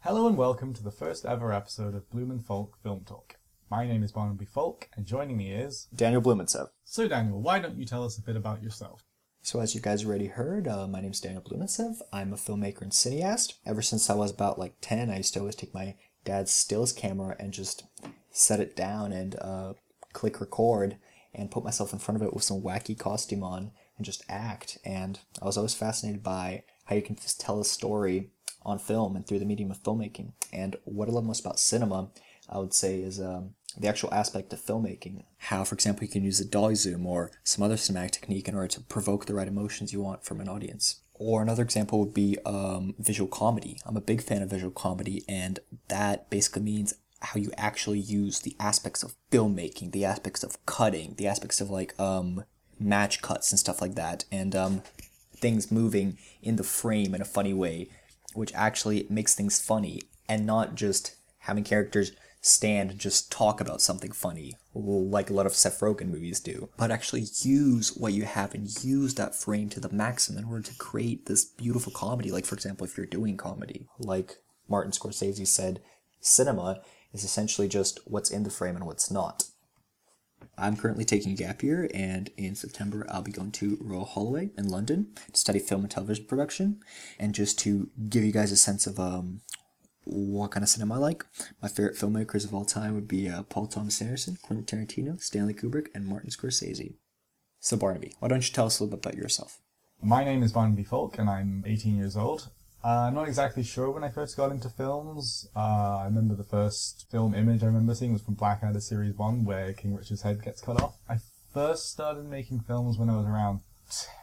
Hello and welcome to the first ever episode of BlumenFalck Film Talk. My name is Barnaby Falck, and joining me is... Daniel Blumensev. So Daniel, why don't you tell us a bit about yourself? So as you guys already heard, my name is Daniel Blumensev. I'm a filmmaker and cineast. Ever since I was about 10, I used to always take my dad's stills camera and just set it down and click record and put myself in front of it with some wacky costume on and just act. And I was always fascinated by how you can just tell a story on film and through the medium of filmmaking. And what I love most about cinema, I would say, is the actual aspect of filmmaking. How, for example, you can use a dolly zoom or some other cinematic technique in order to provoke the right emotions you want from an audience. Or another example would be visual comedy. I'm a big fan of visual comedy, and that basically means how you actually use the aspects of filmmaking, the aspects of cutting, the aspects of match cuts and stuff like that, and things moving in the frame in a funny way, which actually makes things funny, and not just having characters stand and just talk about something funny, like a lot of Seth Rogen movies do, but actually use what you have and use that frame to the maximum in order to create this beautiful comedy. Like, for example, if you're doing comedy, like Martin Scorsese said, cinema is essentially just what's in the frame and what's not. I'm currently taking a gap year, and in September I'll be going to Royal Holloway in London to study film and television production. And just to give you guys a sense of what kind of cinema I like, my favorite filmmakers of all time would be Paul Thomas Anderson, Quentin Tarantino, Stanley Kubrick, and Martin Scorsese. So Barnaby, why don't you tell us a little bit about yourself? My name is Barnaby Falck, and I'm 18 years old. I'm not exactly sure when I first got into films. I remember the first film image I remember seeing was from Blackadder Series 1, where King Richard's head gets cut off. I first started making films when I was around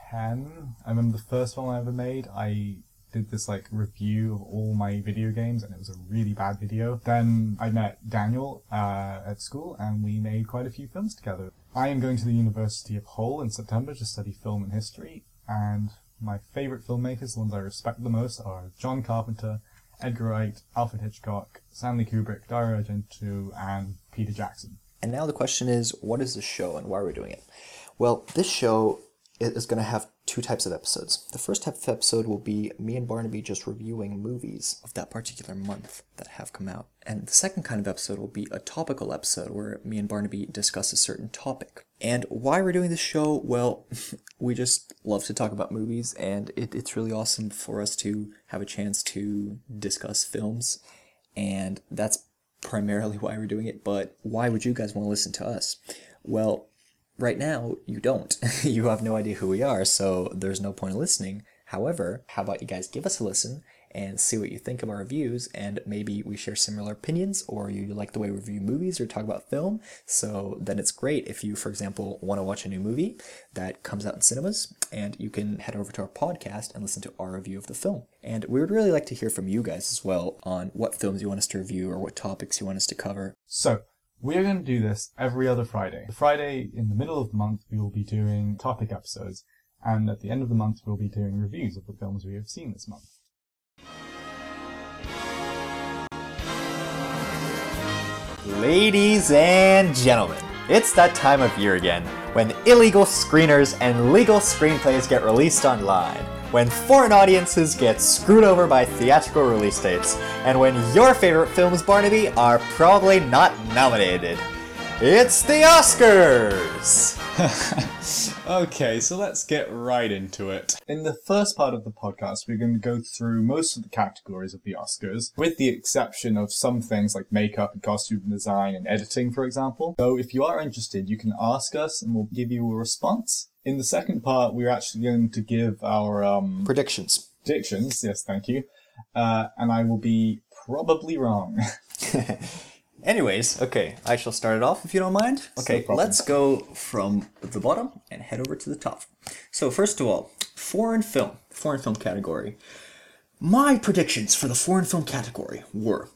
10. I remember the first film I ever made, I did this review of all my video games, and it was a really bad video. Then I met Daniel at school, and we made quite a few films together. I am going to the University of Hull in September to study film and history, and my favourite filmmakers, the ones I respect the most, are John Carpenter, Edgar Wright, Alfred Hitchcock, Stanley Kubrick, Dario Argento, and Peter Jackson. And now the question is, what is this show and why are we doing it? Well, this show is going to have two types of episodes. The first type of episode will be me and Barnaby just reviewing movies of that particular month that have come out. And the second kind of episode will be a topical episode where me and Barnaby discuss a certain topic. And why we're doing this show? Well, we just love to talk about movies, and it's really awesome for us to have a chance to discuss films. And that's primarily why we're doing it. But why would you guys want to listen to us? Well, right now, you don't. You have no idea who we are, so there's no point in listening. However, how about you guys give us a listen and see what you think of our reviews, and maybe we share similar opinions, or you like the way we review movies or talk about film. So then it's great if you, for example, want to watch a new movie that comes out in cinemas, and you can head over to our podcast and listen to our review of the film. And we would really like to hear from you guys as well on what films you want us to review or what topics you want us to cover. So, we're going to do this every other Friday. The Friday in the middle of the month, we will be doing topic episodes, and at the end of the month, we'll be doing reviews of the films we have seen this month. Ladies and gentlemen, it's that time of year again, when illegal screeners and legal screenplays get released online, when foreign audiences get screwed over by theatrical release dates, and when your favorite films, Barnaby, are probably not nominated. It's the Oscars! Okay, so let's get right into it. In the first part of the podcast, we're going to go through most of the categories of the Oscars, with the exception of some things like makeup and costume design and editing, for example. So if you are interested, you can ask us and we'll give you a response. In the second part, we're actually going to give our predictions. Predictions, yes, thank you. And I will be probably wrong. Anyways, okay, I shall start it off if you don't mind. Okay, no let's go from the bottom and head over to the top. So first of all, foreign film category. My predictions for the foreign film category were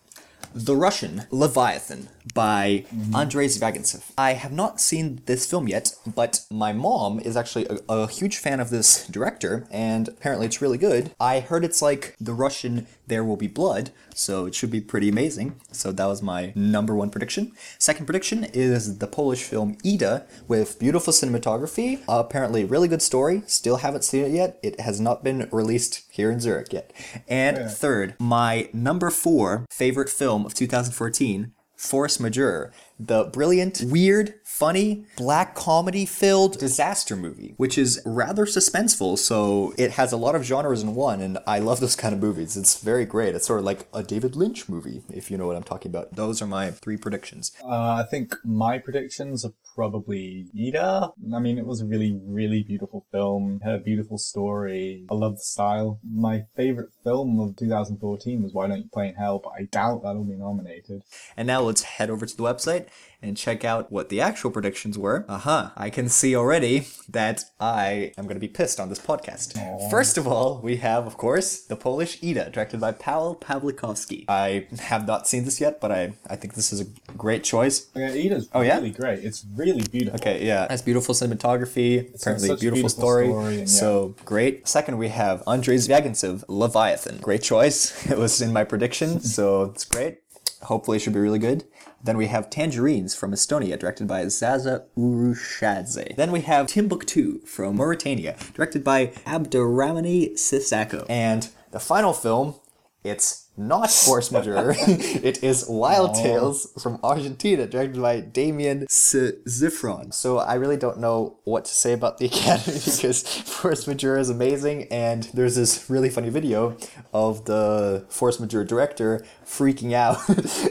The Russian, Leviathan, by Andrzej Zvyagintsev. I have not seen this film yet, but my mom is actually a huge fan of this director, and apparently it's really good. I heard it's like the Russian There Will Be Blood, so it should be pretty amazing. So that was my number one prediction. Second prediction is the Polish film Ida, with beautiful cinematography, apparently really good story. Still haven't seen it yet. It has not been released here in Zurich yet. And third, my number 4 favorite film of 2014, Force Majeure, the brilliant, weird, funny, black comedy-filled disaster movie, which is rather suspenseful, so it has a lot of genres in one, and I love those kind of movies. It's very great. It's sort of like a David Lynch movie, if you know what I'm talking about. Those are my 3 predictions. I think my predictions are probably Ida. I mean, it was a really, really beautiful film. It had a beautiful story. I love the style. My favorite film of 2014 was Why Don't You Play in Hell, but I doubt that'll be nominated. And now let's head over to the website and check out what the actual predictions were. I can see already that I am going to be pissed on this podcast. Aww. First of all, we have, of course, the Polish Ida, directed by Paweł Pawlikowski. I have not seen this yet, but I think this is a great choice. Yeah, Ida's really great. It's really beautiful. Okay, yeah. It's beautiful cinematography, apparently beautiful story, and, so great. Second, we have Andrzej Zvyagintsev, Leviathan. Great choice. It was in my prediction, so it's great. Hopefully it should be really good. Then we have Tangerines from Estonia, directed by Zaza Urushadze. Then we have Timbuktu from Mauritania, directed by Abderrahmane Sissako. And the final film, it's not Force Majeure. It is Wild Tales from Argentina, directed by Damien Zifron. So I really don't know what to say about the Academy because Force Majeure is amazing, and there's this really funny video of the Force Majeure director freaking out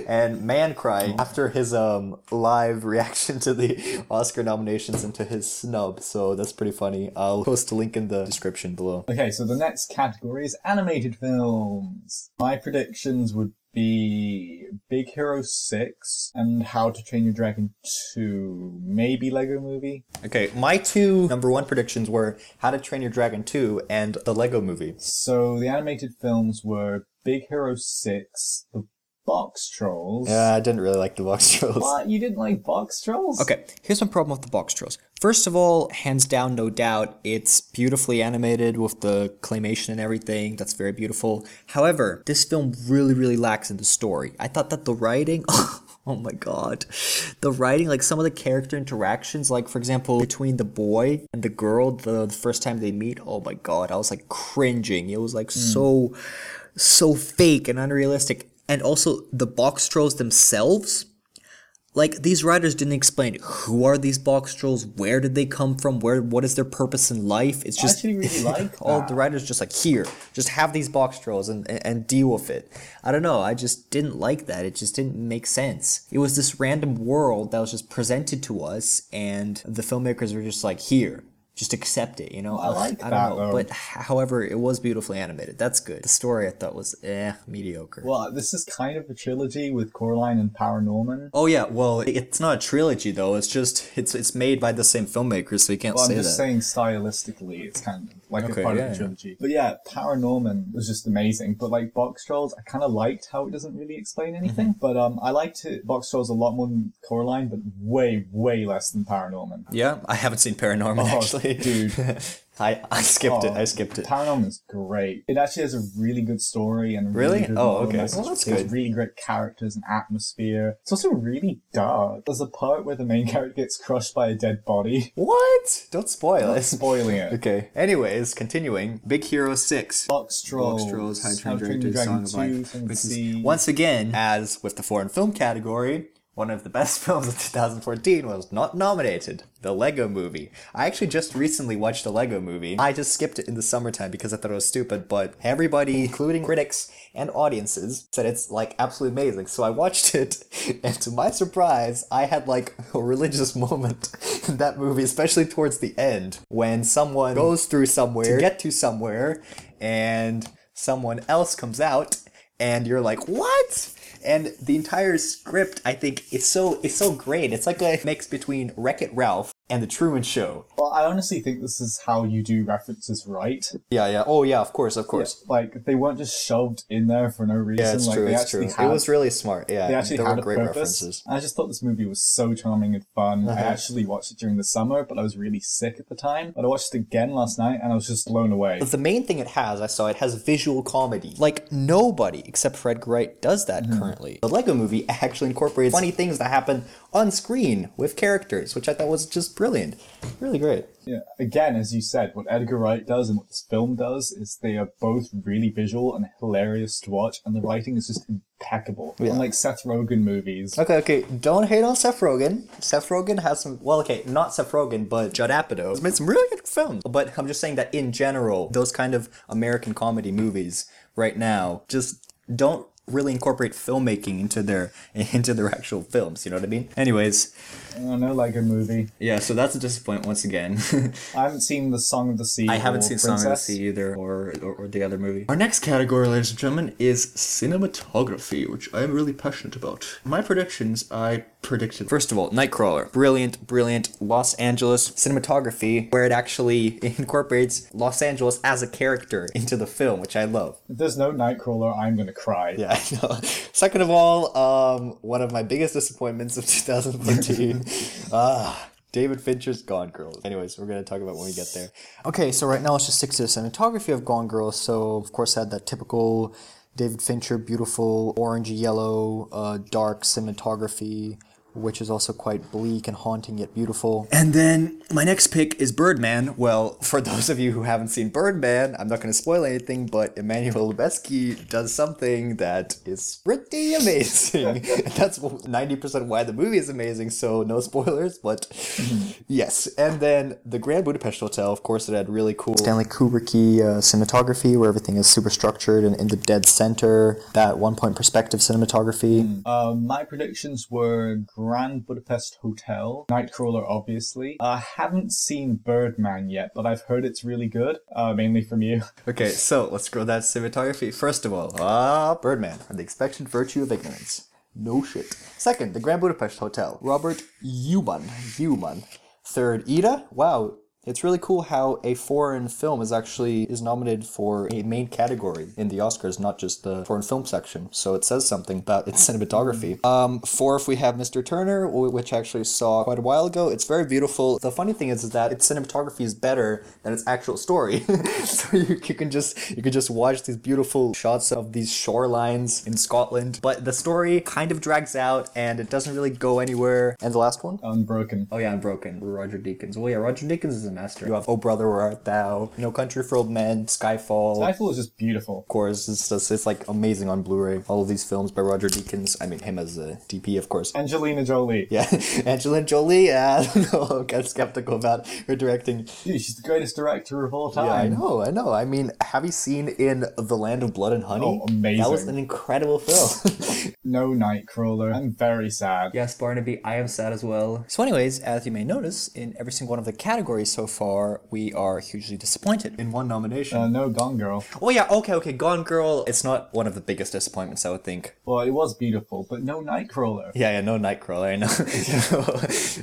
and man crying after his live reaction to the Oscar nominations and to his snub. So that's pretty funny. I'll post a link in the description below. Okay, so the next category is animated films. My predictions would be Big Hero 6 and How to Train Your Dragon 2. Maybe Lego Movie. Okay, my 2 number 1 predictions were How to Train Your Dragon 2 and the Lego Movie. So the animated films were Big Hero 6, The Box Trolls. Yeah, I didn't really like the Box Trolls. What? You didn't like Box Trolls? Okay, here's my problem with the Box Trolls. First of all, hands down, no doubt, it's beautifully animated with the claymation and everything. That's very beautiful. However, this film really, really lacks in the story. I thought that the writing... Oh my god. The writing, like some of the character interactions, like for example, between the boy and the girl, the first time they meet, oh my god, I was like cringing. It was like so fake and unrealistic. And also the box trolls themselves, like these writers didn't explain who are these box trolls, where did they come from, what is their purpose in life. It's just I actually really like that. All the writers just like, here, just have these box trolls and deal with it. I don't know, I just didn't like that. It just didn't make sense. It was this random world that was just presented to us, and the filmmakers were just like, here, just accept it, you know? Well, I like I that, don't know, though. but however, it was beautifully animated. That's good. The story I thought was mediocre. Well, this is kind of a trilogy with Coraline and Paranorman. Oh yeah, well, it's not a trilogy though. It's just it's made by the same filmmakers, so you can't say that. I'm just saying stylistically, it's kind of like a part of the trilogy. But yeah, Paranorman was just amazing. But like Box Trolls, I kind of liked how it doesn't really explain anything. But I liked Box Trolls a lot more than Coraline, but way, way less than Paranorman. Yeah, I haven't seen Paranorman actually. Dude. I skipped it. Paranorman's great. It actually has a really good story and really good okay. message. Well, that's There's good. really great characters and atmosphere. It's also really dark. There's a part where the main character gets crushed by a dead body. What? Don't spoil it. Spoiling it. Okay. Anyways, continuing. Big Hero 6. Box Trolls. How to Train Your Dragon 2. Once again, as with the foreign film category, one of the best films of 2014 was not nominated. The Lego Movie. I actually just recently watched the Lego Movie. I just skipped it in the summertime because I thought it was stupid, but everybody, including critics and audiences, said it's like absolutely amazing. So I watched it, and to my surprise, I had like a religious moment in that movie, especially towards the end, when someone goes through somewhere to get to somewhere, and someone else comes out, and you're like, what? And the entire script, I think, is so great. It's like a mix between Wreck-It Ralph and The Truman Show. Well, I honestly think this is how you do references right. Yeah. Oh, yeah, of course. Yeah, like, they weren't just shoved in there for no reason. Yeah, it's like, true, they it's actually true. It was really smart, yeah. They actually there had were a great purpose. references. I just thought this movie was so charming and fun. I actually watched it during the summer, but I was really sick at the time. But I watched it again last night, and I was just blown away. The main thing it has visual comedy. Like, nobody except for Edgar Wright does that currently. The Lego Movie actually incorporates funny things that happen on screen with characters, which I thought was just brilliant. Really great. Yeah, again, as you said, what Edgar Wright does and what this film does is they are both really visual and hilarious to watch, and the writing is just impeccable. Yeah. Unlike Seth Rogen movies. Okay, don't hate on Seth Rogen. Seth Rogen has some, well, okay, not Seth Rogen, but Judd Apatow has made some really good films. But I'm just saying that in general, those kind of American comedy movies right now just don't really incorporate filmmaking into their actual films, you know what I mean? Anyways. Oh, no Lego Movie. Yeah, so that's a disappointment once again. I haven't seen the Song of the Sea. I haven't seen Song of the Sea either, or the other movie. Our next category, ladies and gentlemen, is cinematography, which I'm really passionate about. My predictions, I predicted, first of all, Nightcrawler. Brilliant Los Angeles cinematography, where it actually incorporates Los Angeles as a character into the film, which I love. If there's no Nightcrawler, I'm gonna cry. Yeah, I know. Second of all, one of my biggest disappointments of 2014. David Fincher's Gone Girl. Anyways, we're going to talk about when we get there. Okay, so right now let's just stick to the cinematography of Gone Girl. So, of course, I had that typical David Fincher, beautiful orangey yellow, dark cinematography, which is also quite bleak and haunting yet beautiful. And then my next pick is Birdman. Well, for those of you who haven't seen Birdman, I'm not going to spoil anything, but Emmanuel Lubezki does something that is pretty amazing. That's 90% why the movie is amazing, so no spoilers, but yes. And then the Grand Budapest Hotel, of course, it had really cool Stanley Kubrick-y cinematography, where everything is super structured and in the dead center, that one-point perspective cinematography. My predictions were Grand Budapest Hotel, Nightcrawler, obviously. I haven't seen Birdman yet, but I've heard it's really good, mainly from you. Okay, so let's go that cinematography. First of all, Birdman, or the expected virtue of ignorance. No shit. Second, the Grand Budapest Hotel, Robert Newman. Third, Ida. Wow. It's really cool how a foreign film is nominated for a main category in the Oscars, not just the foreign film section. So it says something about its cinematography. Fourth, we have Mr. Turner, which I actually saw quite a while ago. It's very beautiful. The funny thing is that its cinematography is better than its actual story. So you can just watch these beautiful shots of these shorelines in Scotland, but the story kind of drags out and it doesn't really go anywhere. And the last one? Unbroken. Oh yeah, Unbroken. Roger Deakins. Well, yeah, Roger Deakins is a master. You have Oh Brother, Where Art Thou, No Country for Old Men, Skyfall. Skyfall is just beautiful. Of course, it's like amazing on Blu-ray. All of these films by Roger Deakins. I mean, him as a DP, of course. Angelina Jolie. Yeah, Angelina Jolie. I don't know. I'm kind of skeptical about her directing. Dude, she's the greatest director of all time. Yeah, I know. I mean, have you seen In the Land of Blood and Honey? Oh, amazing. That was an incredible film. No Nightcrawler. I'm very sad. Yes, Barnaby, I am sad as well. So anyways, as you may notice, in every single one of the categories so far, we are hugely disappointed in one nomination. No Gone Girl. Oh yeah, okay, Gone Girl. It's not one of the biggest disappointments, I would think. Well, it was beautiful, but no Nightcrawler. Yeah, no Nightcrawler, I know.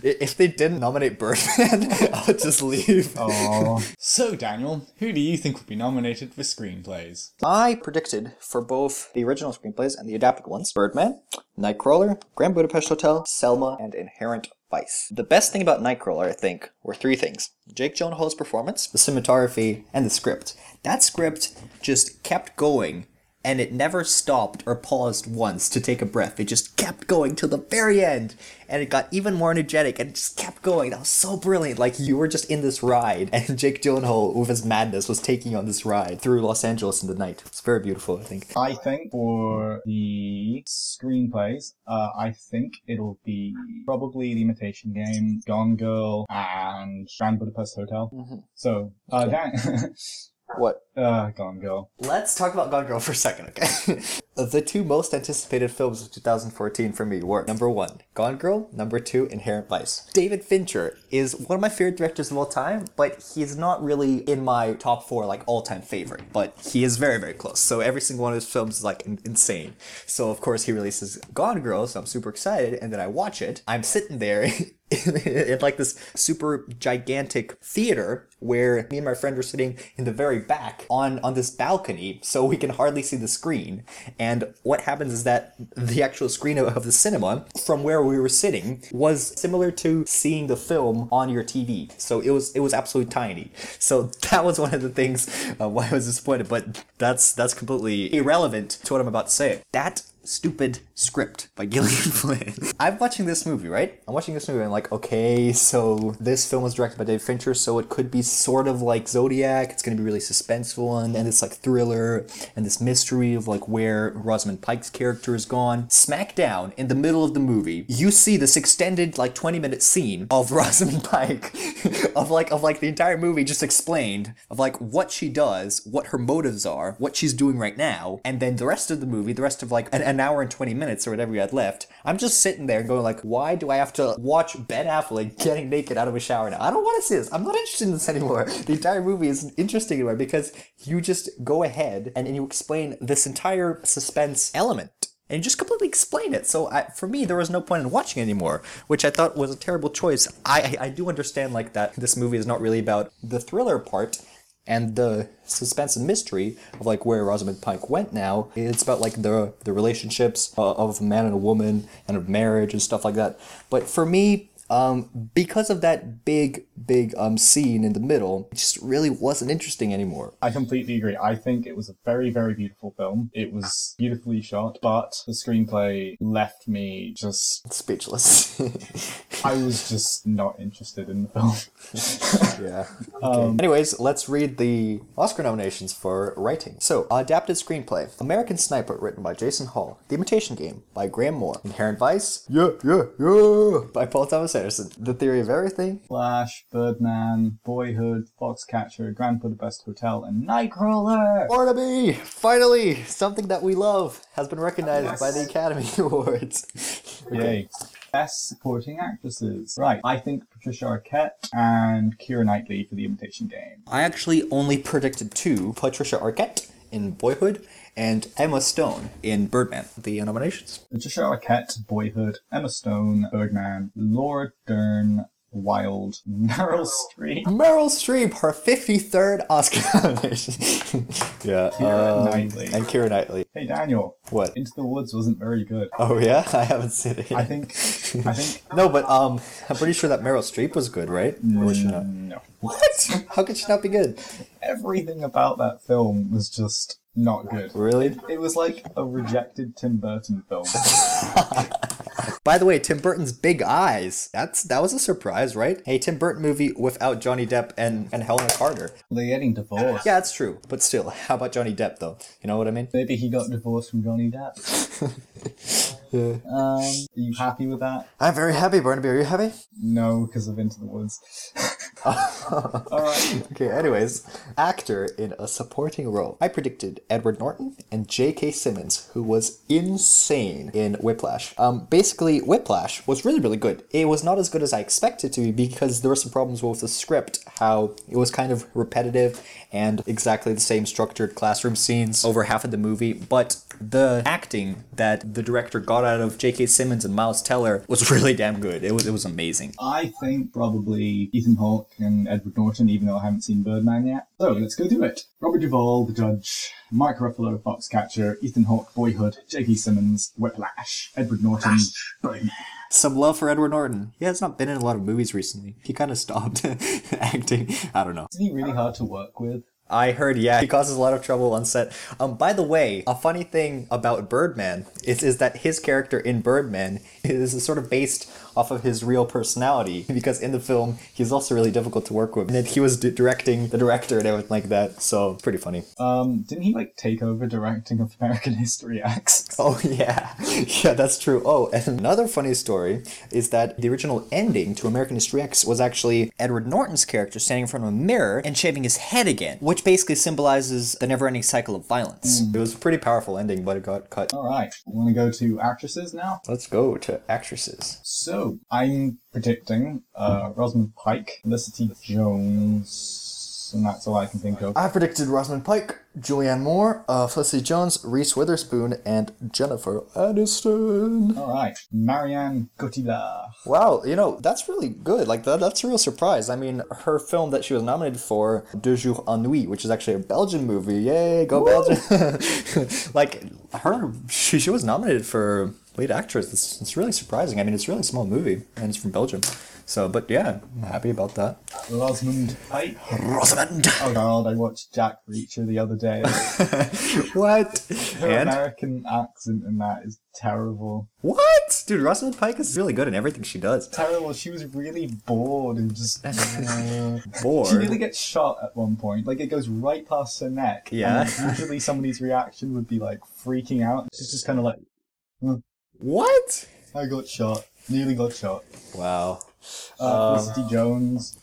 If they didn't nominate Birdman, I would just leave. Oh. So, Daniel, who do you think would be nominated for screenplays? I predicted for both the original screenplays and the adapted ones, Birdman, Nightcrawler, Grand Budapest Hotel, Selma, and Inherent Vice. The best thing about Nightcrawler, I think, were three things. Jake Gyllenhaal's performance, the cinematography, and the script. That script just kept going, and it never stopped or paused once to take a breath. It just kept going till the very end, and it got even more energetic, and it just kept going. That was so brilliant. Like, you were just in this ride, and Jake Gyllenhaal, with his madness, was taking you on this ride through Los Angeles in the night. It's very beautiful, I think. I think for the screenplays, I think it'll be probably The Imitation Game, Gone Girl, and Grand Budapest Hotel. Mm-hmm. So, What? Gone Girl. Let's talk about Gone Girl for a second, okay? The two most anticipated films of 2014 for me were, number one, Gone Girl, number two, Inherent Vice. David Fincher is one of my favorite directors of all time, but he's not really in my top four, like, all-time favorite, but he is very, very close. So every single one of his films is, like, insane. So, of course, he releases Gone Girl, so I'm super excited, and then I watch it. I'm sitting there in like this super gigantic theater where me and my friend were sitting in the very back on this balcony, so we can hardly see the screen. And what happens is that the actual screen of the cinema from where we were sitting was similar to seeing the film on your TV. So it was absolutely tiny. So that was one of the things why I was disappointed, but that's completely irrelevant to what I'm about to say. That stupid script by Gillian Flynn. I'm watching this movie, right? I'm watching this movie and I'm like, okay, so this film was directed by David Fincher, so it could be sort of like Zodiac. It's going to be really suspenseful and it's like thriller and this mystery of like where Rosamund Pike's character is gone. Smack down in the middle of the movie, you see this extended like 20-minute scene of Rosamund Pike of like the entire movie just explained of like what she does, what her motives are, what she's doing right now, and then the rest of the movie, the rest of like an hour and 20 minutes or whatever we had left, I'm just sitting there and going like, why do I have to watch Ben Affleck getting naked out of a shower now? I don't want to see this. I'm not interested in this anymore. The entire movie isn't interesting anymore because you just go ahead and you explain this entire suspense element. And you just completely explain it. So for me, there was no point in watching anymore, which I thought was a terrible choice. I do understand like that this movie is not really about the thriller part and the suspense and mystery of like where Rosamund Pike went now. It's about like the relationships of a man and a woman and of marriage and stuff like that. But for me, because of that big scene in the middle, it just really wasn't interesting anymore. I completely agree. I think it was a very, very beautiful film. It was beautifully shot, but the screenplay left me just speechless. I was just not interested in the film. Yeah. Okay. Anyways, let's read the Oscar nominations for writing. So, adapted screenplay: American Sniper, written by Jason Hall; The Imitation Game by Graham Moore; Inherent Vice, yeah, by Paul Thomas Anderson; The Theory of Everything, Flash, Birdman, Boyhood, Foxcatcher, Grand Budapest Hotel, and Nightcrawler. Barnaby! Finally, something that we love has been recognized by the Academy Awards. Yay. Best Supporting Actresses. Right, I think Patricia Arquette and Keira Knightley for The Imitation Game. I actually only predicted two: Patricia Arquette in Boyhood and Emma Stone in Birdman. The nominations: Patricia Arquette, Boyhood; Emma Stone, Birdman; Laura Dern, Wild; Meryl Streep, her 53rd Oscar nomination. Yeah, Keira Knightley. And Keira Knightley. Hey Daniel. What? Into the Woods wasn't very good. Oh yeah? I haven't seen it yet. I think No, but I'm pretty sure that Meryl Streep was good, right? Or was she not? No. What? How could she not be good? Everything about that film was just not good. Really? It was like a rejected Tim Burton film. By the way, Tim Burton's Big Eyes. That was a surprise, right? A Tim Burton movie without Johnny Depp and Helena Carter. They're getting divorced. Yeah, that's true. But still, how about Johnny Depp, though? You know what I mean? Maybe he got divorced from Johnny Depp. Yeah. Are you happy with that? I'm very happy, Barnaby. Are you happy? No, because of Into the Woods. Alright. Okay, anyways. Actor in a supporting role. I predicted Edward Norton and J.K. Simmons, who was insane in Whiplash. Basically, Whiplash was really, really good. It was not as good as I expected to be because there were some problems with the script, how it was kind of repetitive and exactly the same structured classroom scenes over half of the movie, but the acting that the director got out of J.K. Simmons and Miles Teller was really damn good. It was amazing. I think probably Ethan Hawke and Edward Norton, even though I haven't seen Birdman yet. So let's go do it. Robert Duvall, The Judge; Mark Ruffalo, Foxcatcher; Ethan Hawke, Boyhood; J.K. Simmons, Whiplash; Edward Norton, Birdman. Some love for Edward Norton. He has not been in a lot of movies recently. He kind of stopped acting. I don't know. Isn't he really hard to work with? I heard, yeah, he causes a lot of trouble on set. By the way, a funny thing about Birdman is that his character in Birdman is sort of based off of his real personality, because in the film, he's also really difficult to work with. And then he was directing the director and everything like that, so pretty funny. Didn't he, take over directing of American History X? Oh, yeah. Yeah, that's true. Oh, and another funny story is that the original ending to American History X was actually Edward Norton's character standing in front of a mirror and shaving his head again, which basically symbolizes the never-ending cycle of violence. It was a pretty powerful ending, but it got cut. Alright, want to go to actresses now? Let's go to actresses. So, I'm predicting Rosamund Pike, Felicity Jones, and that's all I can think of. I predicted Rosamund Pike, Julianne Moore, Felicity Jones, Reese Witherspoon, and Jennifer Aniston. All right, Marianne Cotillard. Wow, that's really good. Like, that's a real surprise. I mean, her film that she was nominated for, Deux Jours en Nuit, which is actually a Belgian movie. Yay, go Belgium. Like, she was nominated for lead actress. It's really surprising. I mean, it's a really small movie, and it's from Belgium. So, but yeah, I'm happy about that. Rosamund Pike. Rosamund! Oh god, I watched Jack Reacher the other day. What? Her American accent in that is terrible. What? Dude, Rosamund Pike is really good in everything she does. Terrible. She was really bored and just... Bored? She nearly gets shot at one point. Like, it goes right past her neck. Yeah. And usually somebody's reaction would be, like, freaking out. She's just kind of like... What? I got shot. Nearly got shot. Wow. Felicity Jones.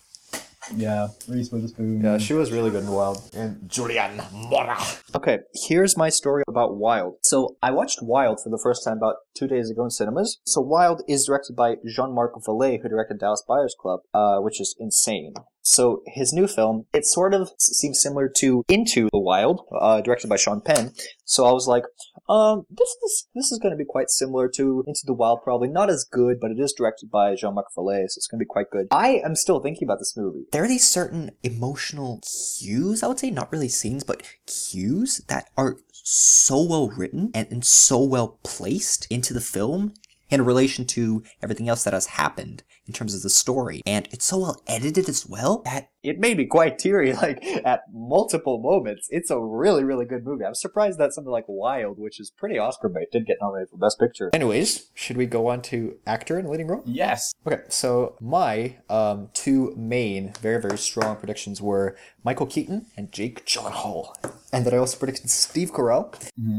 Yeah, Reese Witherspoon. Yeah, she was really good in Wild. And Julianne Moore. Okay, here's my story about Wild. So, I watched Wild for the first time about 2 days ago in cinemas. So, Wild is directed by Jean-Marc Vallée, who directed Dallas Buyers Club, which is insane. So, his new film, it sort of seems similar to Into the Wild, directed by Sean Penn. So, I was like, this is going to be quite similar to Into the Wild, probably. Not as good, but it is directed by Jean-Marc Vallée, so it's going to be quite good. I am still thinking about this movie. There are these certain emotional cues, I would say, not really scenes, but cues that are so well written and so well placed into the film in relation to everything else that has happened in terms of the story. And it's so well edited as well that it made me quite teary, like, at multiple moments. It's a really, really good movie. I'm surprised that something like Wild, which is pretty Oscar bait, did get nominated for Best Picture. Anyways, should we go on to actor in leading role? Yes. Okay, so my two main, very, very strong predictions were Michael Keaton and Jake Gyllenhaal. And then I also predicted Steve Carell,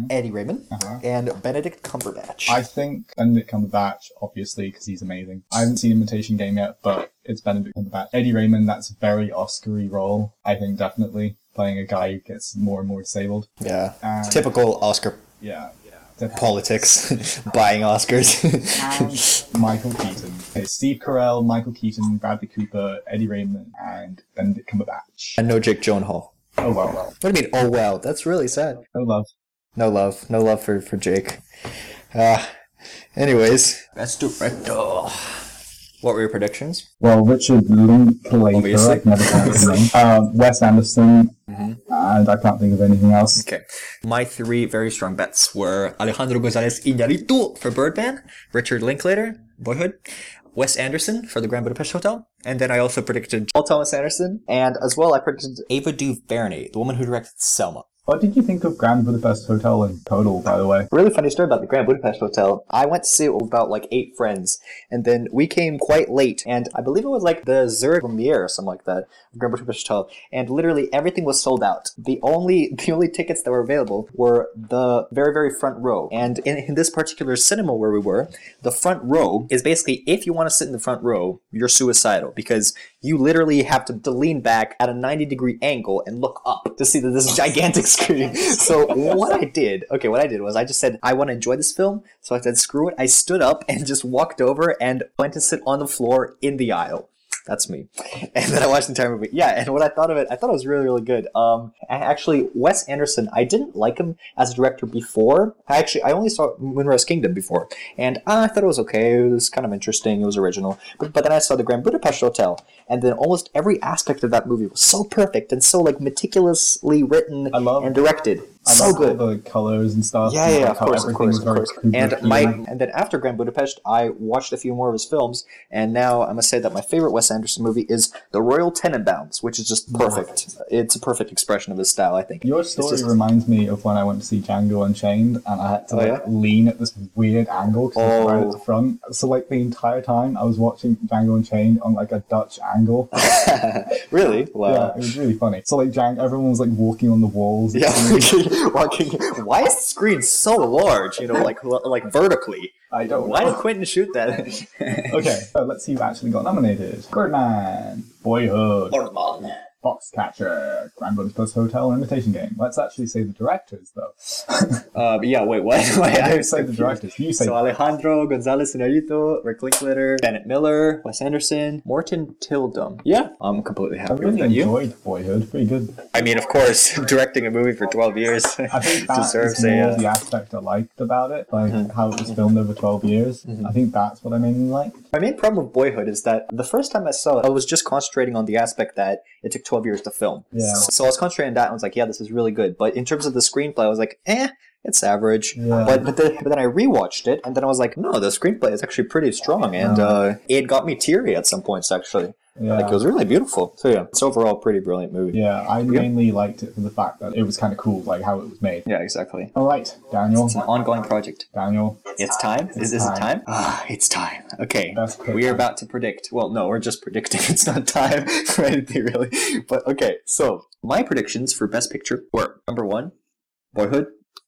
Eddie Raymond, and Benedict Cumberbatch. I think Benedict Cumberbatch, obviously, because he's amazing. I haven't seen Imitation Game yet, but it's Benedict Cumberbatch. Eddie Raymond, that's a very Oscar-y role, I think, definitely. Playing a guy who gets more and more disabled. Yeah, typical Oscar politics, buying Oscars. And Michael Keaton. Okay, Steve Carell, Michael Keaton, Bradley Cooper, Eddie Raymond, and Benedict Cumberbatch. And no Jake Gyllenhaal. Oh, well. What do you mean, oh, well? That's really sad. No love. No love. No love for Jake. Anyways. Best director. What were your predictions? Well, Richard Linklater, I've never heard his name. Wes Anderson, and I can't think of anything else. Okay. My three very strong bets were Alejandro González Iñárritu for Birdman, Richard Linklater, Boyhood, Wes Anderson for The Grand Budapest Hotel, and then I also predicted Paul Thomas Anderson, and as well I predicted Ava DuVernay, the woman who directed Selma. What did you think of Grand Budapest Hotel in total, by the way? Really funny story about the Grand Budapest Hotel. I went to see it with about like 8 friends, and then we came quite late, and I believe it was like the Zurich premiere or something like that, Grand Budapest Hotel, and literally everything was sold out. The only tickets that were available were the very, very front row. And in this particular cinema where we were, the front row is basically, if you want to sit in the front row, you're suicidal, because you literally have to lean back at a 90-degree angle and look up to see this gigantic screen. So what I did was I just said, I want to enjoy this film. So I said, screw it. I stood up and just walked over and went to sit on the floor in the aisle. That's me. And then I watched the entire movie. Yeah, and what I thought of it, I thought it was really, really good. Actually, Wes Anderson, I didn't like him as a director before. I only saw Moonrise Kingdom before. And I thought it was okay. It was kind of interesting. It was original. But then I saw The Grand Budapest Hotel. And then almost every aspect of that movie was so perfect and so like meticulously written and directed. So good. All the colors and stuff. Yeah, of course. And then after Grand Budapest, I watched a few more of his films, and now I must say that my favorite Wes Anderson movie is The Royal Tenenbaums, which is just perfect. It's a perfect expression of his style, I think. Your story reminds me of when I went to see Django Unchained, and I had to lean at this weird angle because I was right at the front. So like the entire time I was watching Django Unchained on like a Dutch angle. Really? Wow. Yeah, it was really funny. So like everyone was like walking on the walls. Yeah. Why is the screen so large? Like vertically. I don't know. Why did Quentin shoot that? Okay, so let's see who actually got nominated. Birdman, Boyhood, Foxcatcher, Grand Budapest Hotel, and Imitation Game. Let's actually say the directors, though. Yeah, wait, what? Wait, I say the directors. You say so Alejandro Gonzalez Inarritu, Rick Linklater, Bennett Miller, Wes Anderson, Morton Tildum. Yeah, I'm completely I happy really with you. enjoyed Boyhood. Pretty good. I mean, of course, directing a movie for 12 years I think that deserves is more a... the aspect I liked about it, like how it was filmed over 12 years. I think that's what I mainly like. My main problem with Boyhood is that the first time I saw it, I was just concentrating on the aspect that it took 12 years to film. Yeah. So I was concentrating on that and I was like, yeah, this is really good. But in terms of the screenplay, I was like, it's average. Yeah. But then I rewatched it and then I was like, no, the screenplay is actually pretty strong. And it got me teary at some points, actually. Yeah. Like, it was really beautiful. So yeah, it's overall a pretty brilliant movie. Yeah, I mainly liked it for the fact that it was kind of cool, like how it was made. Yeah, exactly. All right, Daniel. It's an ongoing project. Daniel. It's time? Is it time? It's time. Okay. Best picture. We are about to predict. Well, no, we're just predicting. It's not time for anything, really. But okay, so my predictions for Best Picture were number 1, Boyhood.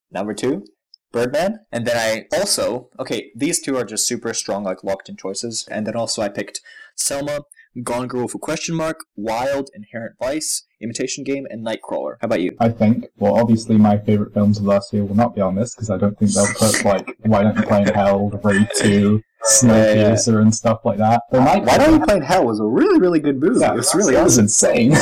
Number 2, Birdman. And then I also, okay, these two are just super strong, like locked-in choices. And then also I picked Selma, Gone Girl with a Question Mark, Wild, Inherent Vice, Imitation Game, and Nightcrawler. How about you? I think, well, obviously my favourite films of last year will not be on this, because I don't think they'll put, like, Why Don't You Play in Hell, Raid 2, Snowpiercer, and stuff like that. Why Don't You Play in Hell was a really, really good movie. Yeah, it was really it was awesome. insane.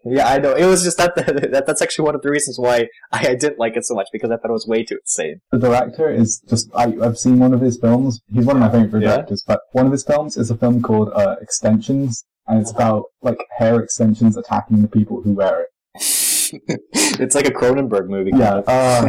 Yeah, I know. It was just that's actually one of the reasons why I didn't like it so much, because I thought it was way too insane. The director is just, I've seen one of his films. He's one of my favourite directors, but one of his films is a film called Extensions, and it's about, like, hair extensions attacking the people who wear it. It's like a Cronenberg movie. Yeah,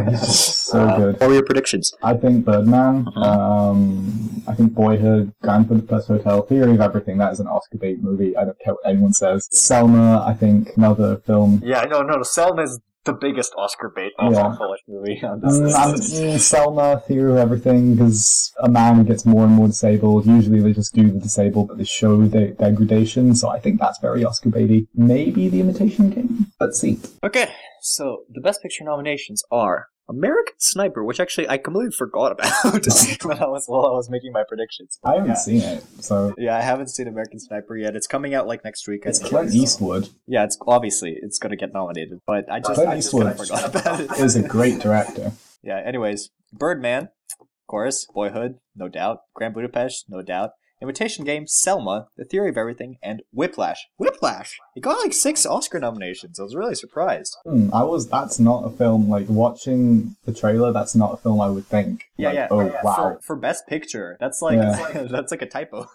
it's just so good. What were your predictions? I think Birdman, I think Boyhood, Grand Budapest Hotel, Theory of Everything, that is an Oscar bait movie, I don't care what anyone says. Selma, I think, another film. Yeah, no, Selma is the biggest Oscar bait Polish movie on this. Selma, Theory of Everything, because a man who gets more and more disabled, usually they just do the disabled, but they show the degradation, so I think that's very Oscar baity. Maybe The Imitation Game? Let's see. Okay, so the Best Picture nominations are American Sniper, which actually I completely forgot about while I was making my predictions. I haven't seen it, so... Yeah, I haven't seen American Sniper yet. It's coming out like next week. It's Clint Eastwood. Yeah, it's obviously it's going to get nominated, but I just kind of forgot about it. Is a great director. Yeah, anyways, Birdman, of course, Boyhood, no doubt, Grand Budapest, no doubt, Imitation Game, Selma, The Theory of Everything, and Whiplash. Whiplash! It got like 6 Oscar nominations. I was really surprised. That's not a film, like, watching the trailer, that's not a film I would think. Yeah, like, yeah. Oh, wow. For Best Picture, that's like, that's like a typo.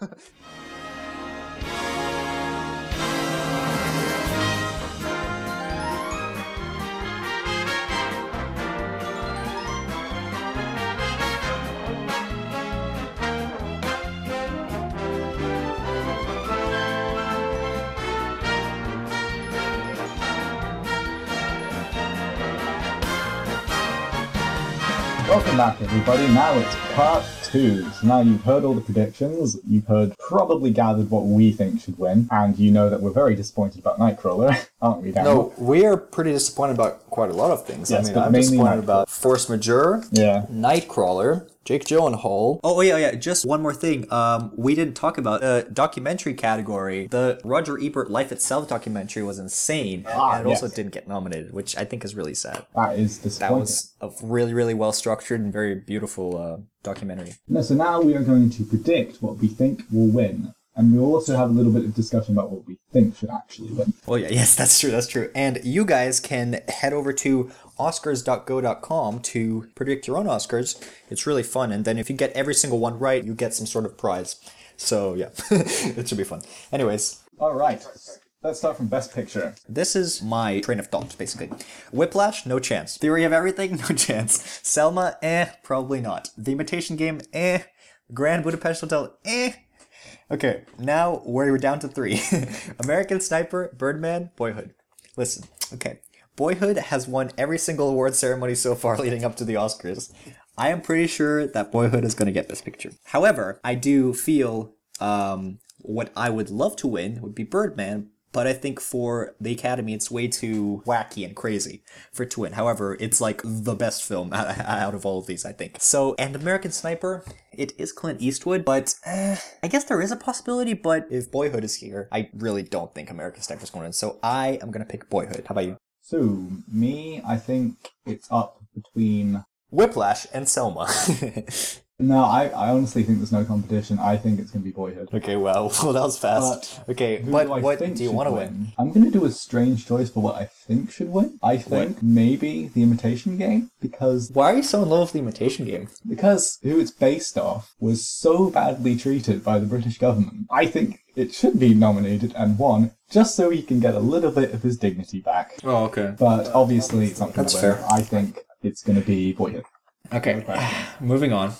Welcome back, everybody. Now it's part 2. So now you've heard all the predictions, you've probably gathered what we think should win, and you know that we're very disappointed about Nightcrawler, aren't we, Daniel? No, we are pretty disappointed about quite a lot of things. Yes, I mean, but I'm mainly disappointed Nightcrawler. about Force Majeure, Nightcrawler, Jake Gyllenhaal. Oh yeah. Just one more thing. We didn't talk about the documentary category. The Roger Ebert Life Itself documentary was insane, and it also didn't get nominated, which I think is really sad. That is disappointing. That was a really, really well structured and very beautiful documentary. No, so now we are going to predict what we think will win. And we'll also have a little bit of discussion about what we think should actually win. Well, yes, that's true. And you guys can head over to oscars.go.com to predict your own Oscars. It's really fun. And then if you get every single one right, you get some sort of prize. So, yeah, it should be fun. Anyways. All right. Let's start from Best Picture. This is my train of thought, basically. Whiplash, no chance. Theory of Everything, no chance. Selma, probably not. The Imitation Game, Grand Budapest Hotel, Okay, now we're down to 3. American Sniper, Birdman, Boyhood. Listen, okay. Boyhood has won every single award ceremony so far leading up to the Oscars. I am pretty sure that Boyhood is going to get Best Picture. However, I do feel what I would love to win would be Birdman, but I think for the Academy, it's way too wacky and crazy for it to win. However, it's like the best film out of all of these, I think. So, and American Sniper, it is Clint Eastwood, but I guess there is a possibility, but if Boyhood is here, I really don't think American Sniper's going to win, so I am going to pick Boyhood. How about you? So, me, I think it's up between... Whiplash and Selma. No, I honestly think there's no competition. I think it's going to be Boyhood. Okay, well, that was fast. Okay, but what do you want to win? I'm going to do a strange choice for what I think should win. I think maybe The Imitation Game, because... Why are you so in love with The Imitation Game? Because who it's based off was so badly treated by the British government. I think it should be nominated and won, just so he can get a little bit of his dignity back. Oh, okay. But obviously it's not going to win. Fair. I think it's going to be Boyhood. Okay, moving on.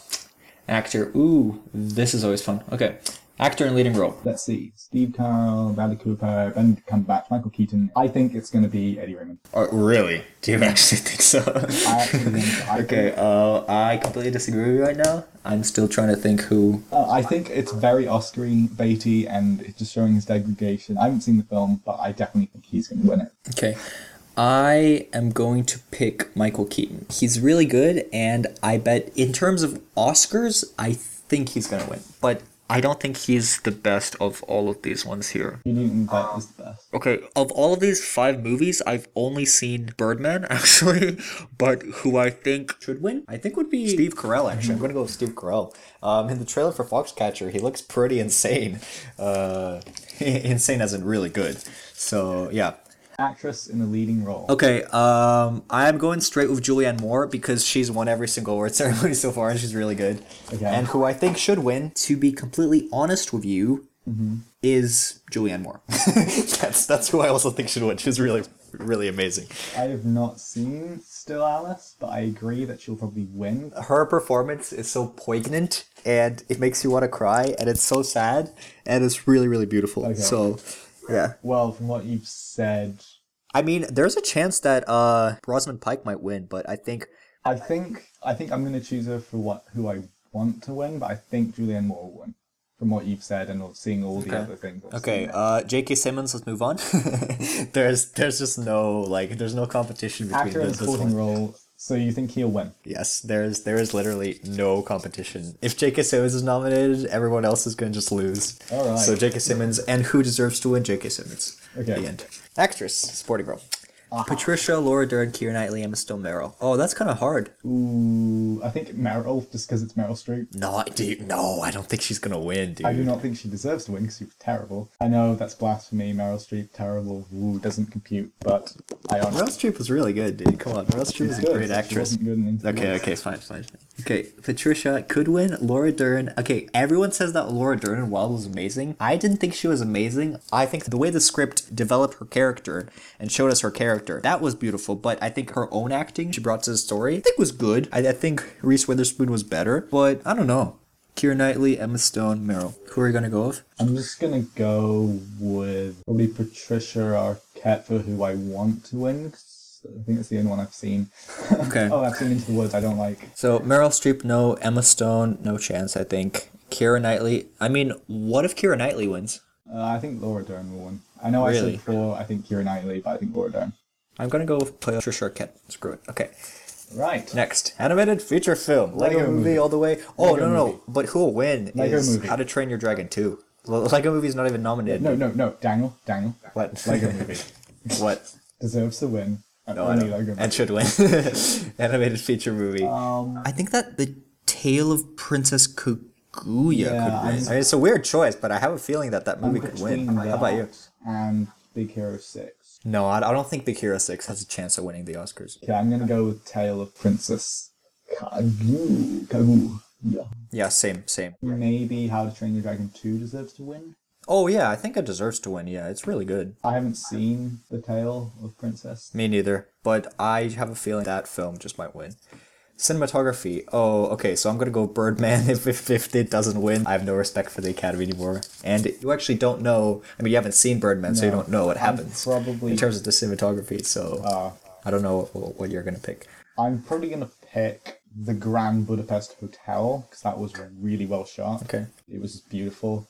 Actor. Ooh, this is always fun. Okay. Actor in leading role. Let's see. Steve Carell, Bradley Cooper, Benedict Cumberbatch, Michael Keaton. I think it's going to be Eddie Raymond. Oh, really? Do you actually think so? I actually think I completely disagree with you right now. I'm still trying to think who... I think it's very Oscar-y, baity, and it's just showing his degradation. I haven't seen the film, but I definitely think he's going to win it. Okay. I am going to pick Michael Keaton. He's really good, and I bet in terms of Oscars, I think he's going to win. But I don't think he's the best of all of these ones here. You didn't bet is the best. Okay, of all of these 5 movies, I've only seen Birdman, actually. But who I think should win, I think would be Steve Carell, actually. I'm going to go with Steve Carell. In the trailer for Foxcatcher, he looks pretty insane. Insane as in really good. So, yeah. Actress in the leading role. Okay, I'm going straight with Julianne Moore because she's won every single award ceremony so far and she's really good. Okay. And who I think should win, to be completely honest with you, is Julianne Moore. That's who I also think should win. She's really, really amazing. I have not seen Still Alice, but I agree that she'll probably win. Her performance is so poignant and it makes you want to cry and it's so sad and it's really, really beautiful. Okay. So... yeah. Well, from what you've said... I mean, there's a chance that Rosamund Pike might win, but I think I'm going to choose her for who I want to win, but I think Julianne Moore will win. From what you've said and seeing all the other things. Okay, J.K. Simmons, let's move on. There's just no, there's no competition between Actor in supporting role, so you think he'll win? Yes, there is literally no competition. If J.K. Simmons is nominated, everyone else is going to just lose. All right. So J.K. Simmons, and who deserves to win? J.K. Simmons. Okay. The end. Actress, supporting role. Patricia, Laura Dern, Keira Knightley, Emma Stone, Meryl. Oh, that's kind of hard. Ooh, I think Meryl, just because it's Meryl Streep. No, I don't think she's going to win, dude. I do not think she deserves to win because she was terrible. I know that's blasphemy, Meryl Streep, terrible, doesn't compute, but I honestly... Meryl Streep was really good, dude. Come on, Meryl Streep is a great actress. She wasn't good in Okay, fine. Okay, Patricia could win, Laura Dern. Okay, everyone says that Laura Dern in Wild was amazing. I didn't think she was amazing. I think the way the script developed her character and showed us her character, that was beautiful, but I think her own acting she brought to the story, I think was good. I think Reese Witherspoon was better, but I don't know. Keira Knightley, Emma Stone, Meryl. Who are you going to go with? I'm just going to go with probably Patricia Arquette for who I want to win. I think it's the only one I've seen. Okay. I've seen Into the Woods, I don't like. So Meryl Streep, no. Emma Stone, no chance, I think. Keira Knightley. I mean, what if Keira Knightley wins? I think Laura Dern will win. I know I said before, I think Keira Knightley, but I think Laura Dern. I'm going to go with Patricia Arquette. Screw it. Okay. Right. Next. Animated feature film. Lego movie all the way. Oh, no. But who will win is How to Train Your Dragon 2. Lego movie's not even nominated. No. Daniel. What? Lego movie. What? Deserves to win. No, and should win. Animated feature movie. I think that The Tale of Princess Kaguya could win. I mean, it's a weird choice, but I have a feeling that movie could win. How about you? And Big Hero 6. No, I don't think Big Hero 6 has a chance of winning the Oscars. Okay, I'm going to go with Tale of Princess Kaguya. Yeah, same. Maybe How to Train Your Dragon 2 deserves to win? Oh, yeah, I think it deserves to win. Yeah, it's really good. I haven't seen The Tale of Princess. Me neither, but I have a feeling that film just might win. Cinematography. Oh, okay, so I'm going to go Birdman if it doesn't win. I have no respect for the Academy anymore. And you actually don't know, I mean, you haven't seen Birdman, so you don't know what happens in terms of the cinematography, so I don't know what you're going to pick. I'm probably going to pick The Grand Budapest Hotel, because that was really well shot. Okay. It was beautiful.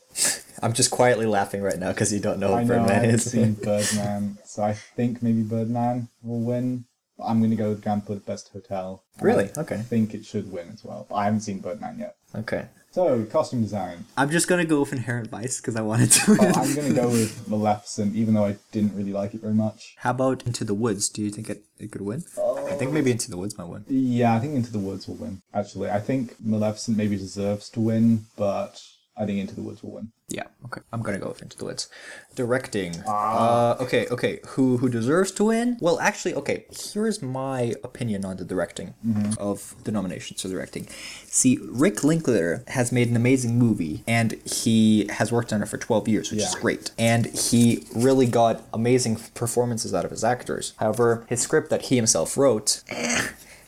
I'm just quietly laughing right now because you don't know what Birdman I haven't is. seen Birdman, so I think maybe Birdman will win. I'm going to go with Grand Budapest Hotel. Really? Okay. I think it should win as well, but I haven't seen Birdman yet. Okay. So, costume design. I'm just gonna go with Inherent Vice because I wanted to. I'm going to go with Maleficent, even though I didn't really like it very much. How about Into the Woods? Do you think it could win? I think maybe Into the Woods might win. Yeah, I think Into the Woods will win, actually. I think Maleficent maybe deserves to win, but I think Into the Woods will win. Yeah, okay. I'm gonna go with Into the Woods. Directing. Okay. Who deserves to win? Well, actually, okay. Here's my opinion on the directing of the nominations for directing. See, Rick Linklater has made an amazing movie, and he has worked on it for 12 years, which is great. And he really got amazing performances out of his actors. However, his script that he himself wrote,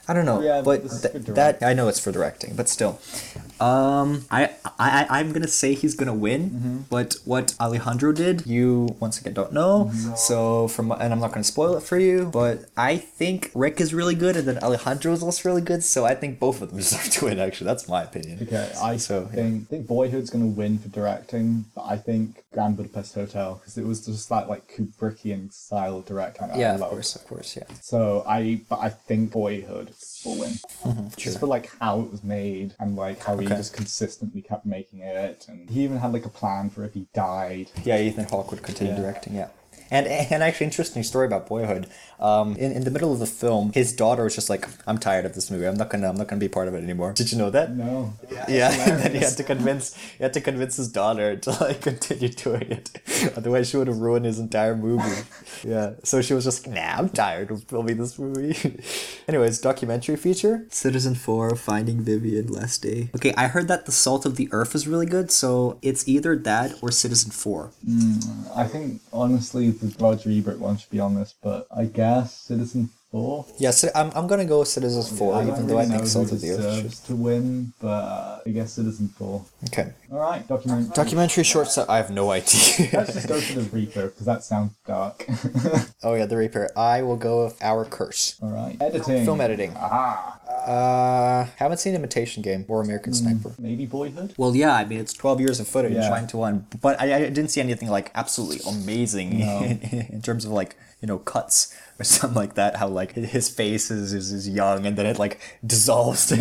I don't know, Yeah, but that I know it's for directing, but still, I'm gonna say he's gonna win. But what Alejandro did, you once again don't know. So and I'm not gonna spoil it for you. But I think Rick is really good, and then Alejandro is also really good. So I think both of them deserve to win. Actually, that's my opinion. Okay, I think Boyhood's going to win for directing, but I think Grand Budapest Hotel, because it was just that like Kubrickian style of directing. Yeah, of course, yeah. So I think Boyhood will win. Just for like how it was made and like how he just consistently kept making it, and he even had like a plan for if he died. Yeah, Ethan Hawke would continue directing. Yeah. And actually, interesting story about Boyhood. In the middle of the film, his daughter was just like, "I'm tired of this movie. I'm not gonna be part of it anymore." Did you know that? No. Yeah. And then he had to convince his daughter to like continue doing it. Otherwise, she would have ruined his entire movie. Yeah. So she was just like, "Nah, I'm tired of filming this movie." Anyways, documentary feature: Citizen4, Finding Vivian, Last Day. Okay, I heard that The Salt of the Earth is really good, so it's either that or Citizen4. I think honestly the Roger Ebert one should be on this, but I guess Citizen4. Yeah, so I'm gonna go with Citizen4, even though I think Salt of the Earth deserves to win, but I guess Citizen4. Okay. All right, Documentary short set. I have no idea. Let's just go for the Reaper because that sounds dark. Oh yeah, the Reaper. I will go with Our Curse. All right, editing. Film editing. Haven't seen Imitation Game or American Sniper. Maybe Boyhood? Well, yeah, I mean, it's 12 years of footage, 9-1. But I didn't see anything, like, absolutely amazing in terms of, like, cuts or something like that. How, like, his face is young and then it, like, dissolves to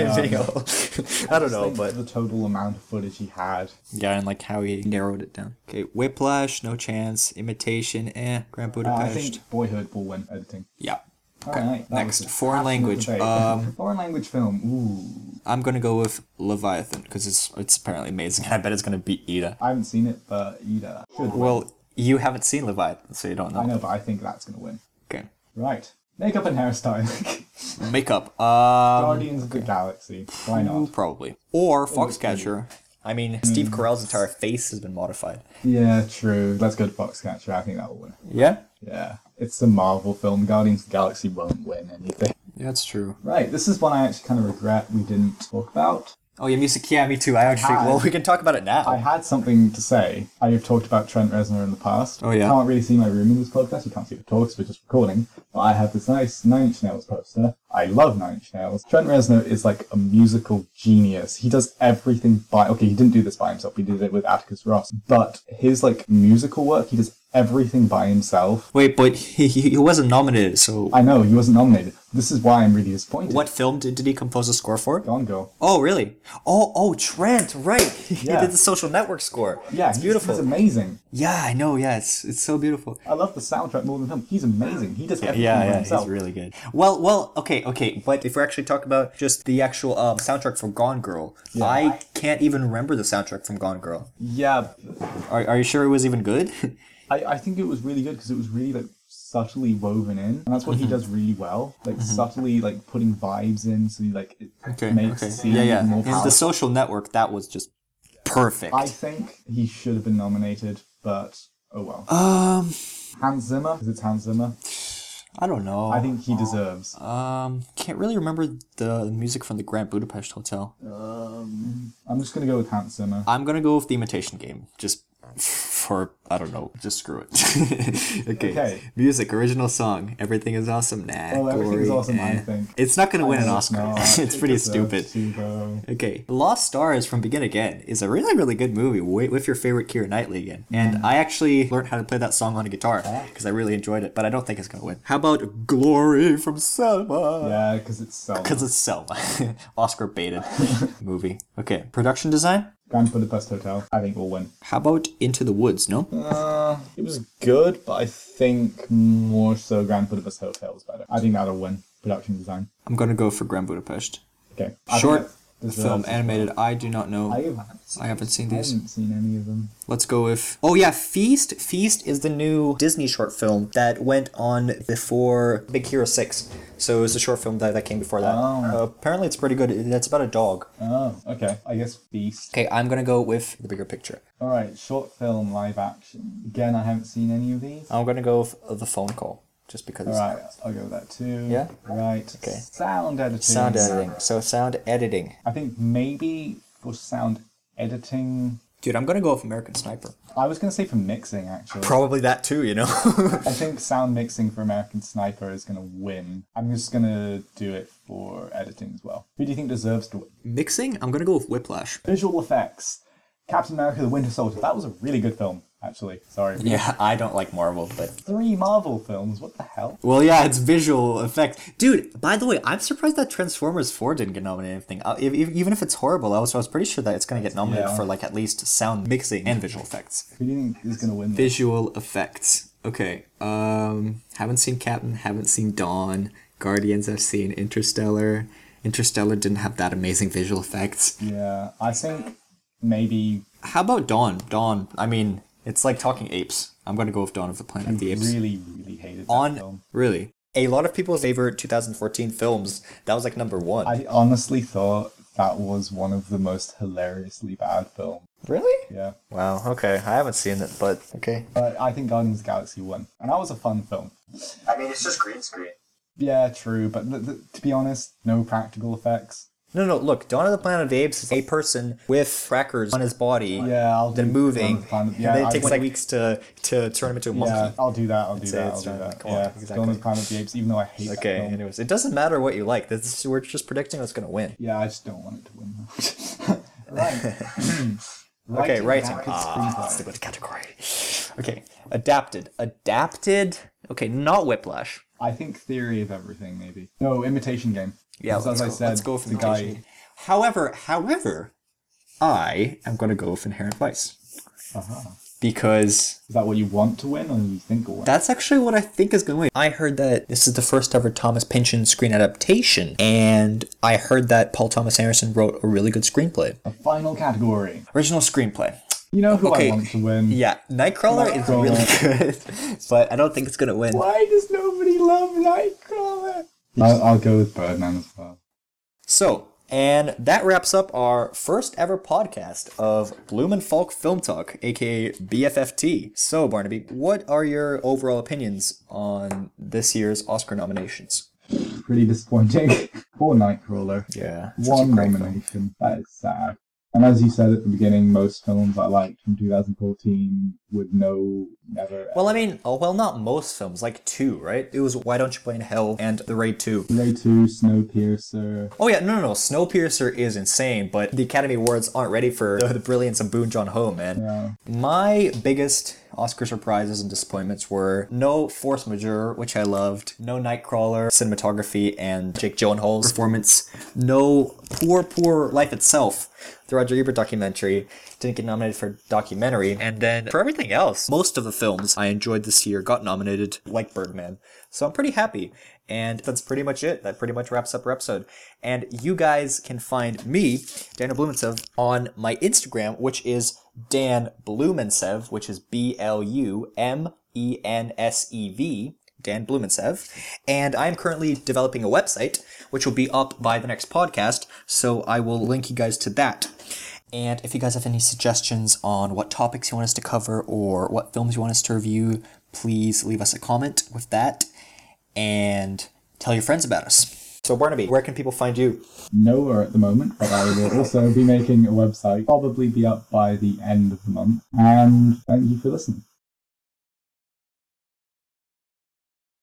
I don't know, but... the total amount of footage he had. Yeah, and, like, how he narrowed it down. Okay, Whiplash, no chance. Imitation, Grand Budapest. I think Boyhood will win editing. Yeah. Okay. Right, next, foreign language. Foreign language film. Ooh. I'm gonna go with Leviathan because it's apparently amazing. I bet it's gonna beat Ida. I haven't seen it, but Ida should win. Well, you haven't seen Leviathan, so you don't know. I know, but I think that's gonna win. Okay. Right. Makeup and hairstyling. Makeup. Guardians of the Galaxy. Why not? Probably. Or Foxcatcher. I mean, Steve Carell's entire face has been modified. Yeah, true. Let's go to Foxcatcher. I think that will win. Yeah? Yeah. It's a Marvel film. Guardians of the Galaxy won't win anything. Yeah, that's true. Right. This is one I actually kind of regret we didn't talk about. Oh, yeah, music. Yeah, me too. Well, we can talk about it now. I had something to say. I have talked about Trent Reznor in the past. Oh, yeah? You can't really see my room in this podcast. You can't see the talks. We're just recording. But I have this nice Nine Inch Nails poster. I love Nine Inch Nails. Trent Reznor is like a musical genius. He does everything okay, he didn't do this by himself. He did it with Atticus Ross. But his like musical work, he does everything by himself. Wait, but he wasn't nominated, so... I know, he wasn't nominated. This is why I'm really disappointed. What film did he compose a score for? Gone Girl. Oh, really? Oh, Trent, right. He did the Social Network score. Yeah, it's beautiful. It's amazing. Yeah, I know, yeah, it's so beautiful. I love the soundtrack more than him. He's amazing. He does everything by himself. He's really good. Well, okay, but if we're actually talking about just the actual soundtrack from Gone Girl, I can't even remember the soundtrack from Gone Girl. Yeah. Are you sure it was even good? I think it was really good because it was really like subtly woven in, and that's what he does really well. Like subtly like putting vibes in, so like it makes it seem more powerful. In the Social Network, that was just perfect. I think he should have been nominated, but oh well. Hans Zimmer, because it's Hans Zimmer. I don't know. I think he deserves. Can't really remember the music from the Grand Budapest Hotel. I'm just gonna go with Hans Zimmer. I'm gonna go with The Imitation Game, just for, I don't know, just screw it. Okay. Music, original song, Everything is Awesome. Nah, well, Everything is Awesome, I think. It's not going to win an Oscar. It's pretty stupid. To, okay. Lost Stars from Begin Again is a really, really good movie with your favorite Keira Knightley again. And I actually learned how to play that song on a guitar because I really enjoyed it, but I don't think it's going to win. How about Glory from Selma? Yeah, because it's Selma. Because it's Selma. Oscar baited movie. Okay. Production design? Grand Budapest Hotel, I think will win. How about Into the Woods, no? It was good, but I think more so Grand Budapest Hotel was better. I think that'll win production design. I'm going to go for Grand Budapest. Okay. Short film, animated, I do not know. I haven't seen these. I haven't seen any of them. Let's go with... Oh yeah, Feast. Feast is the new Disney short film that went on before Big Hero 6. So it was a short film that came before that. Apparently it's pretty good. It's about a dog. Oh, okay. I guess Feast. Okay, I'm going to go with The Bigger Picture. Alright, short film, live action. Again, I haven't seen any of these. I'm going to go with The Phone Call. Just because. Alright, I'll go with that too. Yeah? Right. Okay. Sound editing. Sound editing. So sound editing. I think maybe for sound editing... Dude, I'm going to go with American Sniper. I was going to say for mixing, actually. Probably that too, you know? I think sound mixing for American Sniper is going to win. I'm just going to do it for editing as well. Who do you think deserves to win? Mixing? I'm going to go with Whiplash. Visual effects. Captain America the Winter Soldier. That was a really good film, actually. Sorry. Yeah, I don't like Marvel, but... 3 Marvel films, what the hell? Well, yeah, it's visual effect. Dude, by the way, I'm surprised that Transformers 4 didn't get nominated anything. Even if it's horrible, I was pretty sure that it's going to get nominated for, like, at least sound mixing and visual effects. Who do you think is going to win this? Visual effects. Okay. Haven't seen Captain, haven't seen Dawn. Guardians I've seen. Interstellar. Interstellar didn't have that amazing visual effects. Yeah, I think maybe... How about Dawn? Dawn, I mean... It's like Talking Apes. I'm going to go with Dawn of the Planet of the Apes. I really hated that film. Really? A lot of people's favorite 2014 films, that was like number 1. I honestly thought that was one of the most hilariously bad films. Really? Yeah. Wow, okay. I haven't seen it, but okay. But I think Guardians of the Galaxy won. And that was a fun film. I mean, it's just green screen. Yeah, true. But to be honest, no practical effects. No, look, Dawn of the Planet of the Apes is a person with crackers on his body, then moving, and then it takes like weeks to turn him into a monkey. Yeah, I'll do that. Yeah, exactly. Dawn of the Planet of the Apes, even though I hate that film. Anyways, it doesn't matter what you like. We're just predicting what's going to win. Yeah, I just don't want it to win. Right. Okay, writing. That's the good category. Okay, adapted. Okay, not Whiplash. I think Theory of Everything, maybe. No, Imitation Game. Yeah, let's go for Imitation Game. However, I am going to go with Inherent Vice. Because... Is that what you want to win, or do you think will win? That's actually what I think is going to win. I heard that this is the first ever Thomas Pynchon screen adaptation, and I heard that Paul Thomas Anderson wrote a really good screenplay. A final category. Original screenplay. You know who I want to win? Yeah, Nightcrawler is really good, but I don't think it's going to win. Why does nobody love Nightcrawler? I'll go with Birdman as well. So, and that wraps up our first ever podcast of BlumenFalck Film Talk, aka BFFT. So, Barnaby, what are your overall opinions on this year's Oscar nominations? Pretty disappointing. Poor Nightcrawler. Yeah. 1 nomination. That is sad. And as you said at the beginning, most films I liked from 2014 would never... Well, I mean, not most films, like 2, right? It was Why Don't You Play in Hell and The Raid 2. Raid 2, Snowpiercer... Oh yeah, no. Snowpiercer is insane, but the Academy Awards aren't ready for the brilliance of Boon Joon-ho, man. Yeah. My biggest Oscar surprises and disappointments were no Force Majeure, which I loved, no Nightcrawler, cinematography, and Jake Gyllenhaal's performance, no Poor Life Itself, the Roger Ebert documentary, didn't get nominated for documentary, and then for everything else, most of the films I enjoyed this year got nominated, like Birdman. So I'm pretty happy. And that's pretty much it. That pretty much wraps up our episode. And you guys can find me, Daniel Blumensev, on my Instagram, which is Dan Blumensev, which is BLUMENSEV, Dan Blumensev. And I'm currently developing a website, which will be up by the next podcast, so I will link you guys to that. And if you guys have any suggestions on what topics you want us to cover or what films you want us to review, please leave us a comment with that and tell your friends about us. So Barnaby, where can people find you? Nowhere at the moment, but I will also be making a website, probably be up by the end of the month. And thank you for listening.